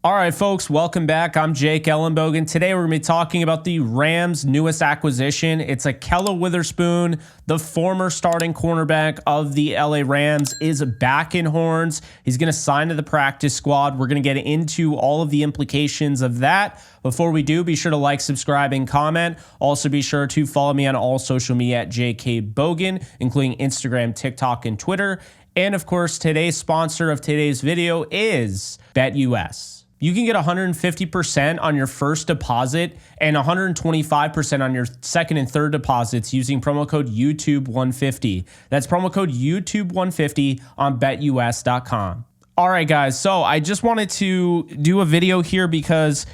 All right, folks, welcome back. I'm Jake Ellenbogen. Today we're going to be talking about the Rams' newest acquisition. It's Ahkello Witherspoon, the former starting cornerback of the LA Rams, is back in horns. He's going to sign to the practice squad. We're going to get into all of the implications of that. Before we do, be sure to like, subscribe, and comment. Also, be sure to follow me on all social media at JKBogen, including Instagram, TikTok, and Twitter. And of course, today's sponsor of today's video is BetUS. You can get 150% on your first deposit and 125% on your second and third deposits using promo code YouTube150. That's promo code YouTube150 on betus.com. All right, guys. So I just wanted to do a video here because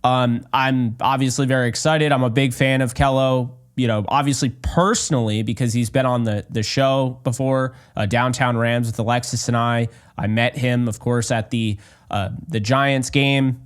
I'm obviously very excited. I'm a big fan of Kello. You know, obviously personally, because he's been on the show before, Downtown Rams with Alexis and I met him, of course, at the Giants game,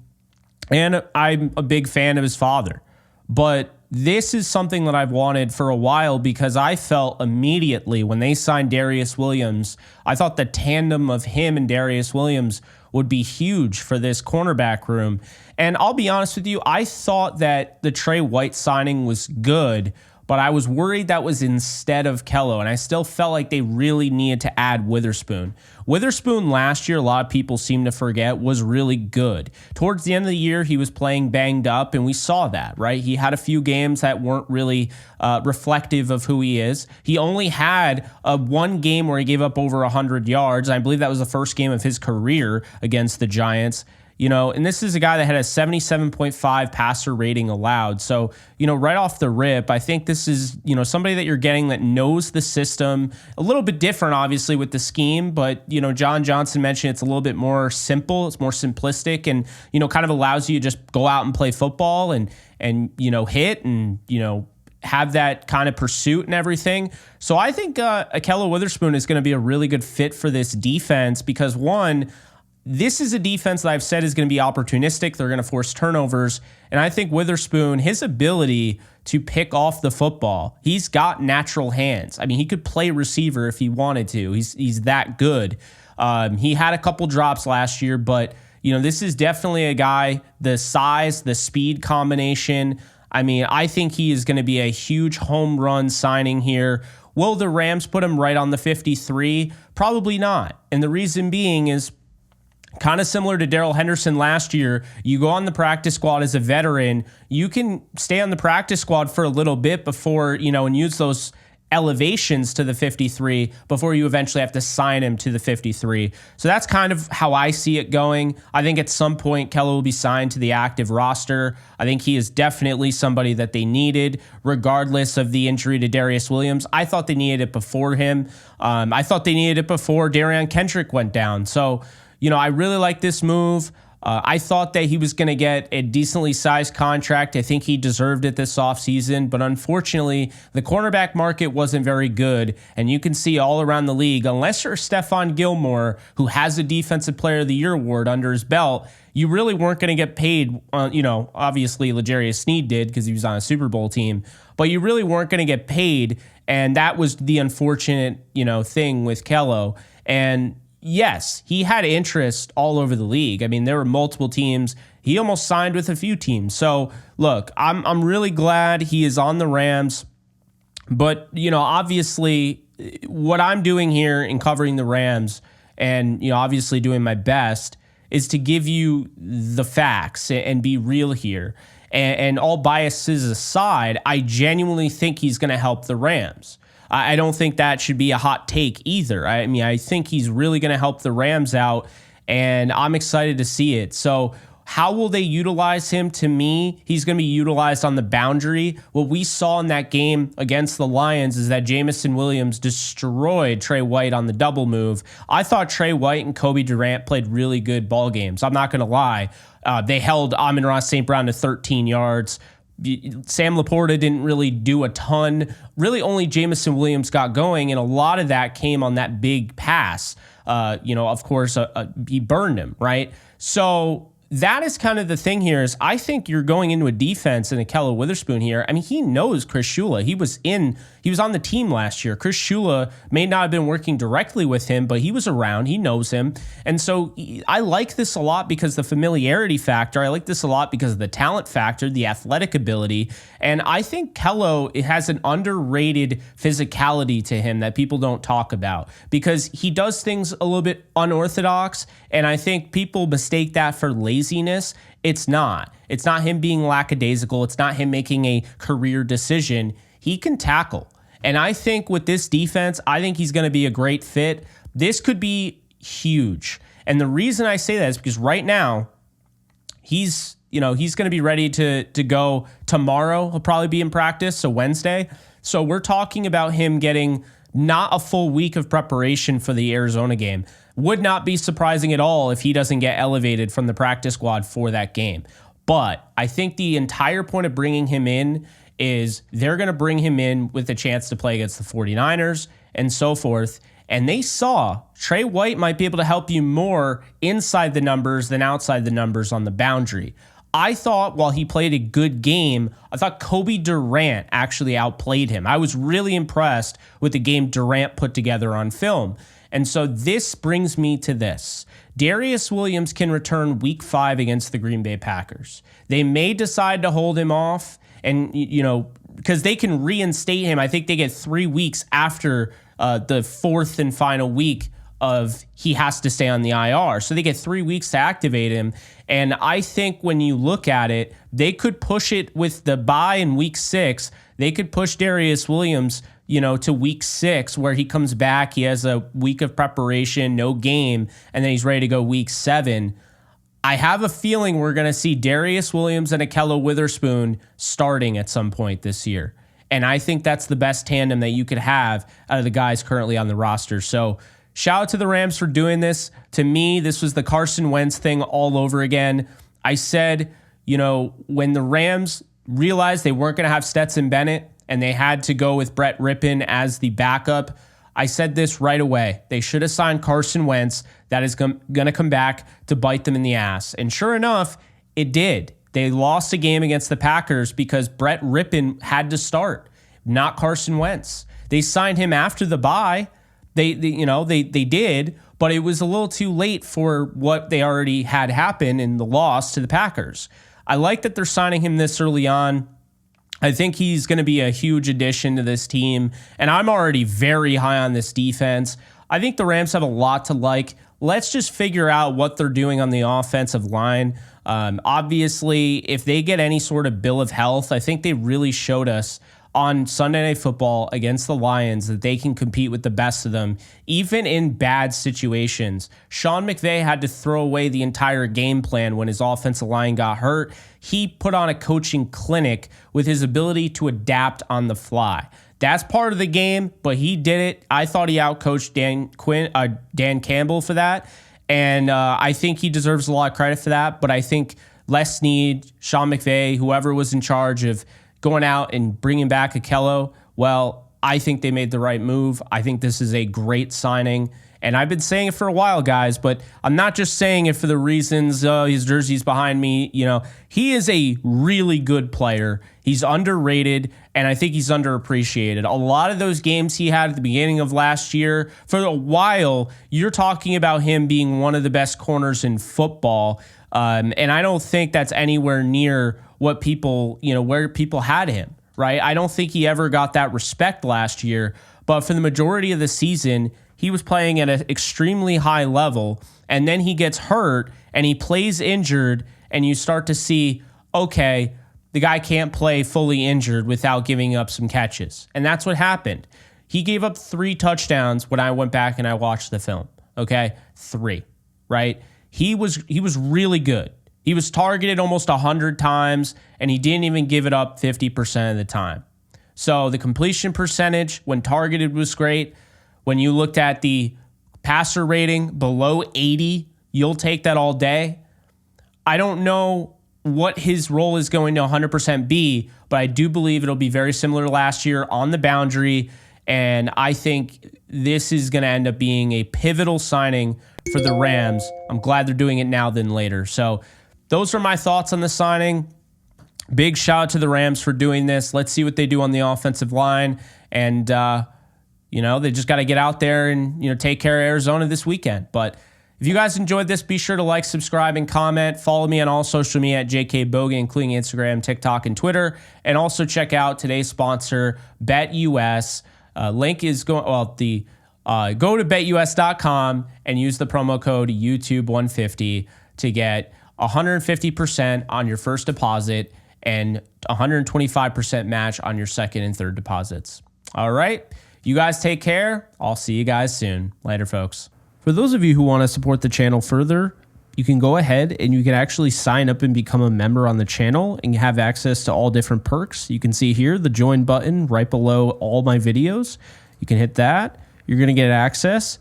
and I'm a big fan of his father. But this is something that I've wanted for a while because I felt immediately when they signed Darius Williams, I thought the tandem of him and Darius Williams would be huge for this cornerback room. And I'll be honest with you, I thought that the Trey White signing was good, but I was worried that was instead of Kello, and I still felt like they really needed to add Witherspoon. Witherspoon last year, a lot of people seem to forget, was really good. Towards the end of the year, he was playing banged up, and we saw that, right? He had a few games that weren't really reflective of who he is. He only had one game where he gave up over 100 yards. I believe that was the first game of his career against the Giants. You know, and this is a guy that had a 77.5 passer rating allowed. So, you know, right off the rip, I think this is, you know, somebody that you're getting that knows the system. A little bit different, obviously, with the scheme. But, you know, John Johnson mentioned it's a little bit more simple. It's more simplistic and, you know, kind of allows you to just go out and play football and you know, hit and, you know, have that kind of pursuit and everything. So I think Ahkello Witherspoon is going to be a really good fit for this defense because, one, this is a defense that I've said is going to be opportunistic. They're going to force turnovers. And I think Witherspoon, his ability to pick off the football, he's got natural hands. I mean, he could play receiver if he wanted to. He's that good. He had a couple drops last year, but, you know, this is definitely a guy, the size, the speed combination. I mean, I think he is going to be a huge home run signing here. Will the Rams put him right on the 53? Probably not. And the reason being is, kind of similar to Darrell Henderson last year, you go on the practice squad as a veteran, you can stay on the practice squad for a little bit before, you know, and use those elevations to the 53 before you eventually have to sign him to the 53. So that's kind of how I see it going. I think at some point Kello will be signed to the active roster. I think he is definitely somebody that they needed, regardless of the injury to Darius Williams. I thought they needed it before him. I thought they needed it before Darian Kendrick went down. So, you know, I really like this move. I thought that he was going to get a decently sized contract. I think he deserved it this offseason. But unfortunately, the cornerback market wasn't very good. And you can see all around the league, unless you're Stephon Gilmore, who has a Defensive Player of the Year award under his belt, you really weren't going to get paid. You know, obviously, L'Jarius Sneed did because he was on a Super Bowl team. But you really weren't going to get paid. And that was the unfortunate, you know, thing with Kello. And yes, he had interest all over the league. I mean, there were multiple teams. He almost signed with a few teams. So, look, I'm really glad he is on the Rams. But, you know, obviously, what I'm doing here in covering the Rams and, you know, obviously doing my best is to give you the facts and be real here. And all biases aside, I genuinely think he's going to help the Rams. I don't think that should be a hot take either. I mean, I think he's really going to help the Rams out, and I'm excited to see it. So how will they utilize him? To me, he's going to be utilized on the boundary. What we saw in that game against the Lions is that Jameson Williams destroyed Trey White on the double move. I thought Trey White and Kobe Durant played really good ball games. I'm not going to lie. They held Amon-Ra St. Brown to 13 yards. Sam Laporta didn't really do a ton. Really only Jameson Williams got going, and a lot of that came on that big pass. You know, of course, he burned him, right? So that is kind of the thing here is I think you're going into a defense in Ahkello Witherspoon here. I mean, he knows Chris Shula. He He was on the team last year. Chris Shula may not have been working directly with him, but he was around. He knows him. And so I like this a lot because the familiarity factor. I like this a lot because of the talent factor, the athletic ability. And I think Kello has an underrated physicality to him that people don't talk about because he does things a little bit unorthodox. And I think people mistake that for laziness. It's not. It's not him being lackadaisical. It's not him making a career decision. He can tackle. And I think with this defense, I think he's going to be a great fit. This could be huge. And the reason I say that is because right now, he's going to be ready to go tomorrow. He'll probably be in practice, so Wednesday. So we're talking about him getting not a full week of preparation for the Arizona game. Would not be surprising at all if he doesn't get elevated from the practice squad for that game. But I think the entire point of bringing him in is they're going to bring him in with a chance to play against the 49ers and so forth. And they saw Trey White might be able to help you more inside the numbers than outside the numbers on the boundary. I thought while he played a good game, I thought Kobe Durant actually outplayed him. I was really impressed with the game Durant put together on film. And so this brings me to this. Darius Williams can return week 5 against the Green Bay Packers. They may decide to hold him off and, because they can reinstate him. I think they get 3 weeks after the 4th and final week of he has to stay on the IR. So they get 3 weeks to activate him. And I think when you look at it, they could push it with the bye in week 6. They could push Darius Williams, to week 6 where he comes back. He has a week of preparation, no game, and then he's ready to go week 7. I have a feeling we're going to see Darius Williams and Ahkello Witherspoon starting at some point this year. And I think that's the best tandem that you could have out of the guys currently on the roster. So shout out to the Rams for doing this. To me, this was the Carson Wentz thing all over again. I said, when the Rams realized they weren't going to have Stetson Bennett and they had to go with Brett Rippon as the backup, I said this right away. They should have signed Carson Wentz. That is going to come back to bite them in the ass. And sure enough, it did. They lost a game against the Packers because Brett Rippon had to start, not Carson Wentz. They signed him after the bye. They did, but it was a little too late for what they already had happen in the loss to the Packers. I like that they're signing him this early on. I think he's going to be a huge addition to this team, and I'm already very high on this defense. I think the Rams have a lot to like. Let's just figure out what they're doing on the offensive line. Obviously, if they get any sort of bill of health, I think they really showed us on Sunday Night Football against the Lions that they can compete with the best of them, even in bad situations. Sean McVay had to throw away the entire game plan when his offensive line got hurt. He put on a coaching clinic with his ability to adapt on the fly. That's part of the game, but he did it. I thought he outcoached Dan Campbell for that, and I think he deserves a lot of credit for that. But I think Les Snead, Sean McVay, whoever was in charge of going out and bringing back Ahkello, well, I think they made the right move. I think this is a great signing. And I've been saying it for a while, guys, but I'm not just saying it for the reasons, his jersey's behind me. He is a really good player. He's underrated, and I think he's underappreciated. A lot of those games he had at the beginning of last year, for a while, you're talking about him being one of the best corners in football. And I don't think that's anywhere near what people, where people had him, right? I don't think he ever got that respect last year, but for the majority of the season, he was playing at an extremely high level, and then he gets hurt and he plays injured, and you start to see, okay, the guy can't play fully injured without giving up some catches. And that's what happened. He gave up 3 touchdowns when I went back and I watched the film. Okay? 3, right? He was really good. He was targeted almost 100 times, and he didn't even give it up 50% of the time. So the completion percentage when targeted was great. When you looked at the passer rating below 80, you'll take that all day. I don't know what his role is going to 100% be, but I do believe it'll be very similar to last year on the boundary, and I think this is going to end up being a pivotal signing for the Rams. I'm glad they're doing it now than later. So those are my thoughts on the signing. big shout out to the Rams for doing this. Let's see what they do on the offensive line. And, you know, they just got to get out there and, you know, take care of Arizona this weekend. But if you guys enjoyed this, be sure to like, subscribe, and comment. Follow me on all social media at JKBogan, including Instagram, TikTok, and Twitter. And also check out today's sponsor, BetUS. Link is going, well, go to betus.com and use the promo code YouTube150 to get 150% on your first deposit and 125% match on your second and third deposits. All right. You guys take care. I'll see you guys soon. Later, folks. For those of you who want to support the channel further, you can go ahead and you can actually sign up and become a member on the channel and have access to all different perks. You can see here the join button right below all my videos. You can hit that. You're going to get access.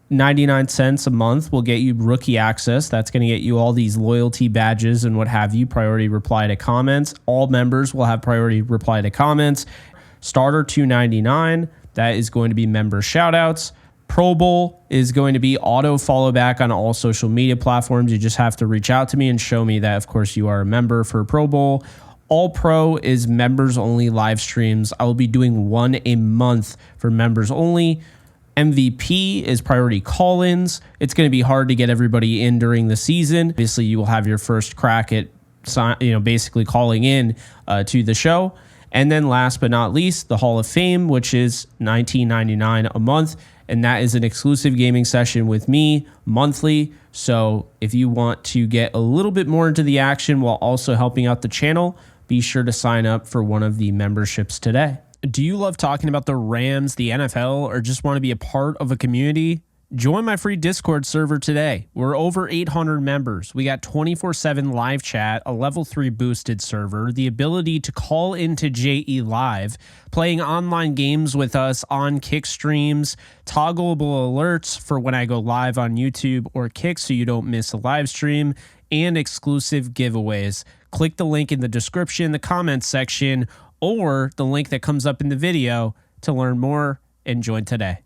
99 cents a month will get you rookie access. That's going to get you all these loyalty badges and what have you, priority reply to comments. All members will have priority reply to comments. Starter $2.99. That is going to be member shoutouts. Pro Bowl is going to be auto follow back on all social media platforms. You just have to reach out to me and show me that, of course, you are a member for Pro Bowl. All Pro is members only live streams. I will be doing one a month for members only. MVP is priority call-ins. It's going to be hard to get everybody in during the season. Obviously, you will have your first crack at, you know, basically calling in to the show. And then last but not least, the Hall of Fame, which is $19.99 a month. And that is an exclusive gaming session with me monthly. So if you want to get a little bit more into the action while also helping out the channel, be sure to sign up for one of the memberships today. Do you love talking about the Rams, the NFL, or just want to be a part of a community? Join my free Discord server today. We're over 800 members. We got 24/7 live chat, a level 3 boosted server, the ability to call into JE Live, playing online games with us on Kick streams, toggleable alerts for when I go live on YouTube or Kick so you don't miss a live stream, and exclusive giveaways. Click the link in the description, the comments section, or the link that comes up in the video to learn more and join today.